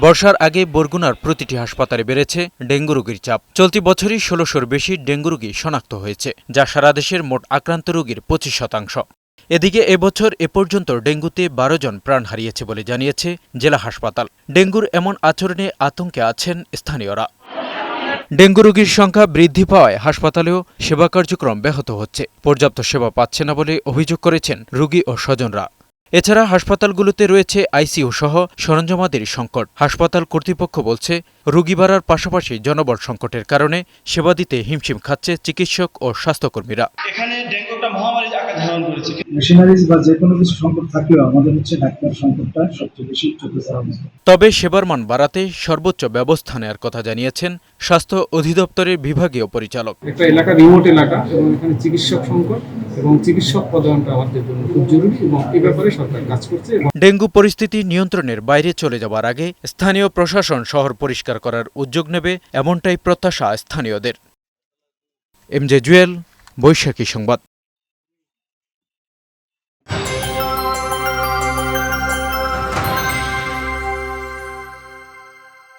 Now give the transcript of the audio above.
বর্ষার আগে বরগুনার প্রতিটি হাসপাতালে বেড়েছে ডেঙ্গু রোগীর চাপ। চলতি বছরই ১৬০০-র বেশি ডেঙ্গু রোগী শনাক্ত হয়েছে, যা সারা দেশের মোট আক্রান্ত রোগীর ২৫%। এদিকে এবছর এ পর্যন্ত ডেঙ্গুতে ১২ জন প্রাণ হারিয়েছে বলে জানিয়েছে জেলা হাসপাতাল। ডেঙ্গুর এমন আচরণে আতঙ্কে আছেন স্থানীয়রা। ডেঙ্গু রোগীর সংখ্যা বৃদ্ধি পাওয়ায় হাসপাতালেও সেবা কার্যক্রম ব্যাহত হচ্ছে। পর্যাপ্ত সেবা পাচ্ছে না বলে অভিযোগ করেছেন রোগী ও স্বজনরা। এছাড়া হাসপাতালগুলোতে রয়েছে আইসিইউ সহ সরঞ্জামাদির সংকট। হাসপাতাল কর্তৃপক্ষ বলছে, রোগী বাড়ার পাশাপাশি জনবল সংকটের কারণে সেবা দিতে হিমশিম খাচ্ছে চিকিৎসক ও স্বাস্থ্যকর্মীরা। এখানে ডেঙ্গু একটা মহামারী আকার ধারণ করেছে। মেশিনারিজ বা যে কোনো কিছু সংকট থাকলেও আমাদের ডাক্তার সংকটটা সবচেয়ে বেশি চোখে পড়ার মতো। তবে সেবার মান বাড়াতে সর্বোচ্চ ব্যবস্থা নেওয়ার কথা জানিয়েছেন স্বাস্থ্য অধিদপ্তরের বিভাগীয় পরিচালক। একটা এলাকা রিমোট এলাকা এবং এখানে চিকিৎসক সংকট এবং চিকিৎসক পদায়নটা আমাদের জন্য খুব জরুরি এবং এই ব্যাপারে সরকার কাজ করছে। ডেঙ্গু পরিস্থিতি নিয়ন্ত্রণের বাইরে চলে যাওয়ার আগে স্থানীয় প্রশাসন শহর পরিষ্কার করার উদ্যোগ নেবে, এমনটাই প্রত্যাশা স্থানীয়দের। এমজে জুয়েল, বৈশাখী সংবাদ।